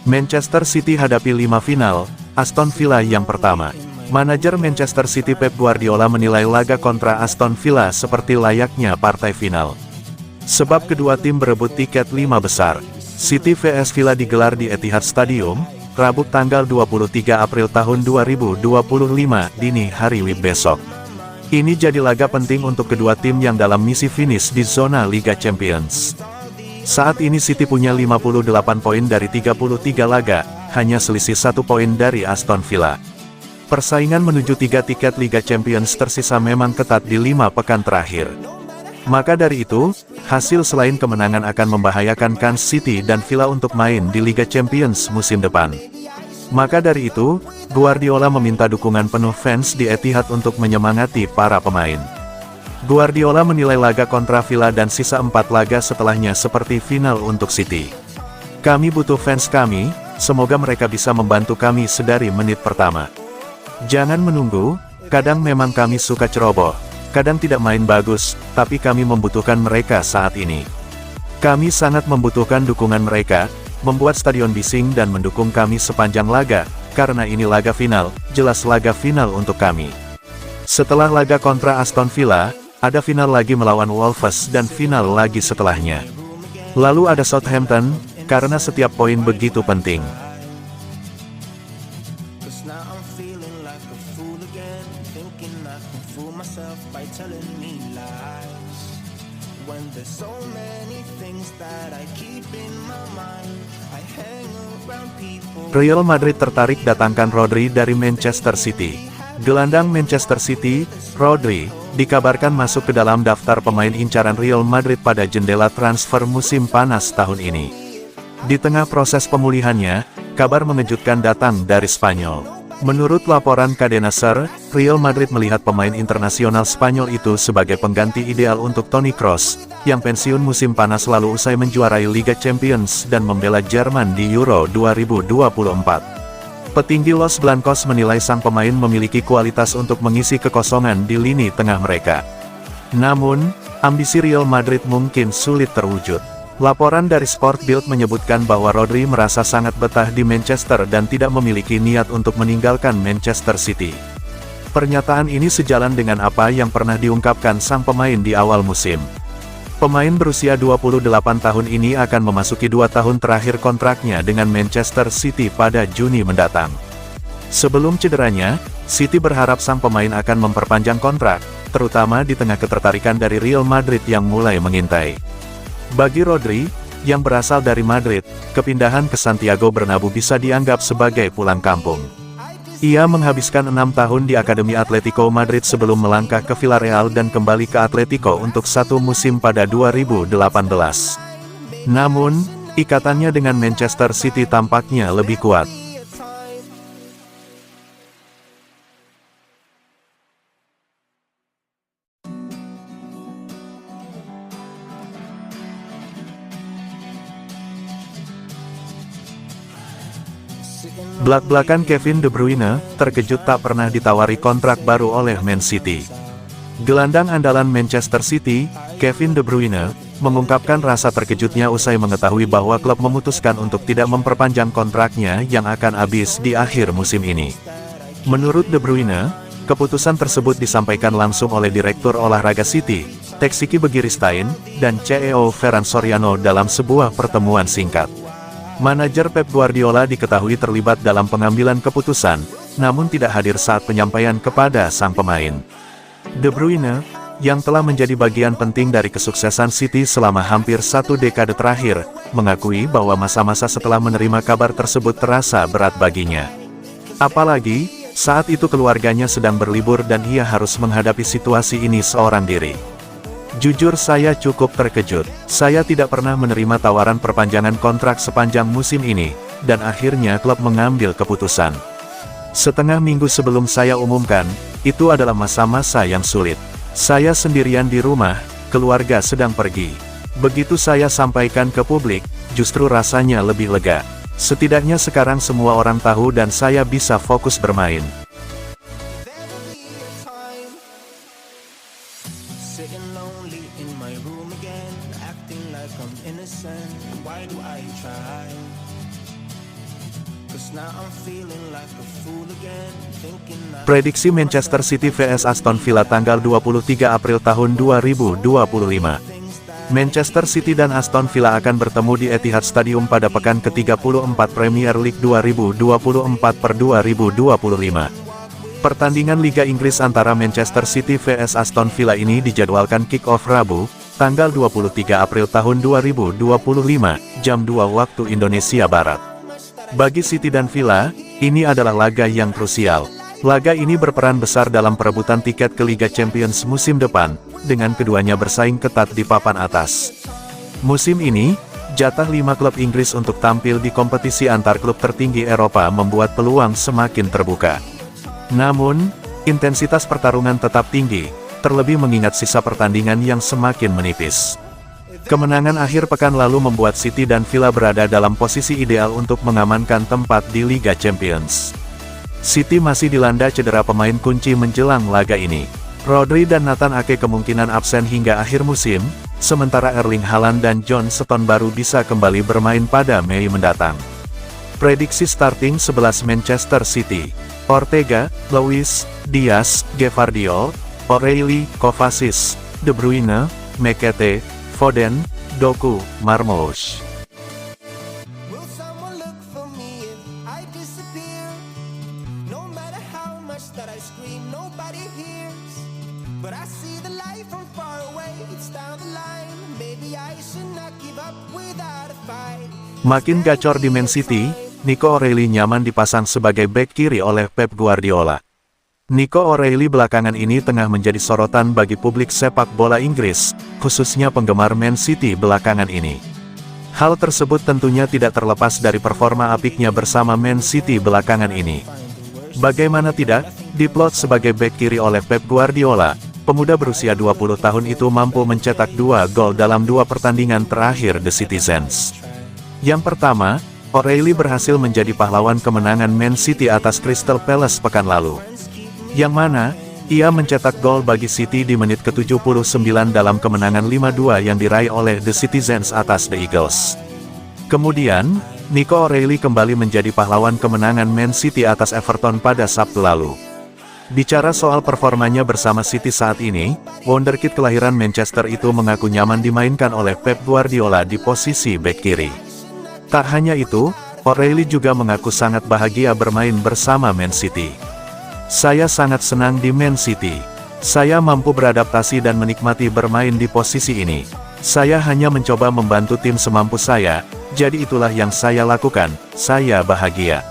Manchester City hadapi 5 final, Aston Villa yang pertama. Manajer Manchester City Pep Guardiola menilai laga kontra Aston Villa seperti layaknya partai final. Sebab kedua tim berebut tiket 5 besar. City vs Villa digelar di Etihad Stadium, Rabu tanggal 23 April tahun 2025 dini hari WIB besok. Ini jadi laga penting untuk kedua tim yang dalam misi finish di zona Liga Champions. Saat ini City punya 58 poin dari 33 laga, hanya selisih 1 poin dari Aston Villa. Persaingan menuju 3 tiket Liga Champions tersisa memang ketat di 5 pekan terakhir. Maka dari itu, hasil selain kemenangan akan membahayakan kans City dan Villa untuk main di Liga Champions musim depan. Maka dari itu, Guardiola meminta dukungan penuh fans di Etihad untuk menyemangati para pemain. Guardiola menilai laga kontra Villa dan sisa 4 laga setelahnya seperti final untuk City. Kami butuh fans kami, semoga mereka bisa membantu kami sedari menit pertama. Jangan menunggu, kadang memang kami suka ceroboh, kadang tidak main bagus, tapi kami membutuhkan mereka saat ini. Kami sangat membutuhkan dukungan mereka, membuat stadion bising dan mendukung kami sepanjang laga, karena ini laga final, jelas laga final untuk kami. Setelah laga kontra Aston Villa, ada final lagi melawan Wolves dan final lagi setelahnya. Lalu ada Southampton, karena setiap poin begitu penting. Real Madrid tertarik datangkan Rodri dari Manchester City. Gelandang Manchester City, Rodri, dikabarkan masuk ke dalam daftar pemain incaran Real Madrid pada jendela transfer musim panas tahun ini. Di tengah proses pemulihannya, kabar mengejutkan datang dari Spanyol. Menurut laporan Cadena Ser, Real Madrid melihat pemain internasional Spanyol itu sebagai pengganti ideal untuk Toni Kroos, yang pensiun musim panas lalu usai menjuarai Liga Champions dan membela Jerman di Euro 2024. Petinggi Los Blancos menilai sang pemain memiliki kualitas untuk mengisi kekosongan di lini tengah mereka. Namun, ambisi Real Madrid mungkin sulit terwujud. Laporan dari Sport Bild menyebutkan bahwa Rodri merasa sangat betah di Manchester dan tidak memiliki niat untuk meninggalkan Manchester City. Pernyataan ini sejalan dengan apa yang pernah diungkapkan sang pemain di awal musim. Pemain berusia 28 tahun ini akan memasuki 2 tahun terakhir kontraknya dengan Manchester City pada Juni mendatang. Sebelum cederanya, City berharap sang pemain akan memperpanjang kontrak, terutama di tengah ketertarikan dari Real Madrid yang mulai mengintai. Bagi Rodri, yang berasal dari Madrid, kepindahan ke Santiago Bernabeu bisa dianggap sebagai pulang kampung. Ia menghabiskan 6 tahun di Akademi Atletico Madrid sebelum melangkah ke Villarreal dan kembali ke Atletico untuk 1 musim pada 2018. Namun, ikatannya dengan Manchester City tampaknya lebih kuat. Blak-blakan Kevin De Bruyne, terkejut tak pernah ditawari kontrak baru oleh Man City. Gelandang andalan Manchester City, Kevin De Bruyne, mengungkapkan rasa terkejutnya usai mengetahui bahwa klub memutuskan untuk tidak memperpanjang kontraknya yang akan habis di akhir musim ini. Menurut De Bruyne, keputusan tersebut disampaikan langsung oleh Direktur Olahraga City, Txiki Begiristain, dan CEO Ferran Soriano dalam sebuah pertemuan singkat. Manajer Pep Guardiola diketahui terlibat dalam pengambilan keputusan, namun tidak hadir saat penyampaian kepada sang pemain. De Bruyne, yang telah menjadi bagian penting dari kesuksesan City selama hampir 1 dekade terakhir, mengakui bahwa masa-masa setelah menerima kabar tersebut terasa berat baginya. Apalagi, saat itu keluarganya sedang berlibur dan ia harus menghadapi situasi ini seorang diri. Jujur saya cukup terkejut. Saya tidak pernah menerima tawaran perpanjangan kontrak sepanjang musim ini, dan akhirnya klub mengambil keputusan. Setengah minggu sebelum saya umumkan, itu adalah masa-masa yang sulit. Saya sendirian di rumah, keluarga sedang pergi. Begitu saya sampaikan ke publik, justru rasanya lebih lega. Setidaknya sekarang semua orang tahu dan saya bisa fokus bermain. Prediksi Manchester City vs Aston Villa tanggal 23 April tahun 2025. Manchester City dan Aston Villa akan bertemu di Etihad Stadium pada pekan ke-34 Premier League 2024/2025. Pertandingan Liga Inggris antara Manchester City vs Aston Villa ini dijadwalkan kick-off Rabu, tanggal 23 April tahun 2025, jam 2 waktu Indonesia Barat. Bagi City dan Villa, ini adalah laga yang krusial. Laga ini berperan besar dalam perebutan tiket ke Liga Champions musim depan, dengan keduanya bersaing ketat di papan atas. Musim ini, jatah 5 klub Inggris untuk tampil di kompetisi antar klub tertinggi Eropa membuat peluang semakin terbuka. Namun, intensitas pertarungan tetap tinggi, terlebih mengingat sisa pertandingan yang semakin menipis. Kemenangan akhir pekan lalu membuat City dan Villa berada dalam posisi ideal untuk mengamankan tempat di Liga Champions. City masih dilanda cedera pemain kunci menjelang laga ini. Rodri dan Nathan Ake kemungkinan absen hingga akhir musim, sementara Erling Haaland dan John Stones baru bisa kembali bermain pada Mei mendatang. Prediksi starting 11 Manchester City: Ortega, Luiz Diaz, Gvardiol, O'Reilly, Kovacic, De Bruyne, McAtee, Foden, Doku, Marmoush. Makin gacor di Man City, Nico O'Reilly nyaman dipasang sebagai bek kiri oleh Pep Guardiola. Nico O'Reilly belakangan ini tengah menjadi sorotan bagi publik sepak bola Inggris, khususnya penggemar Man City belakangan ini. Hal tersebut tentunya tidak terlepas dari performa apiknya bersama Man City belakangan ini. Bagaimana tidak, diplot sebagai bek kiri oleh Pep Guardiola, pemuda berusia 20 tahun itu mampu mencetak 2 gol dalam 2 pertandingan terakhir The Citizens. Yang pertama, O'Reilly berhasil menjadi pahlawan kemenangan Man City atas Crystal Palace pekan lalu. Yang mana, ia mencetak gol bagi City di menit ke-79 dalam kemenangan 5-2 yang diraih oleh The Citizens atas The Eagles. Kemudian, Nico O'Reilly kembali menjadi pahlawan kemenangan Man City atas Everton pada Sabtu lalu. Bicara soal performanya bersama City saat ini, wonderkid kelahiran Manchester itu mengaku nyaman dimainkan oleh Pep Guardiola di posisi bek kiri. Tak hanya itu, O'Reilly juga mengaku sangat bahagia bermain bersama Man City. Saya sangat senang di Man City. Saya mampu beradaptasi dan menikmati bermain di posisi ini. Saya hanya mencoba membantu tim semampu saya, jadi itulah yang saya lakukan, saya bahagia.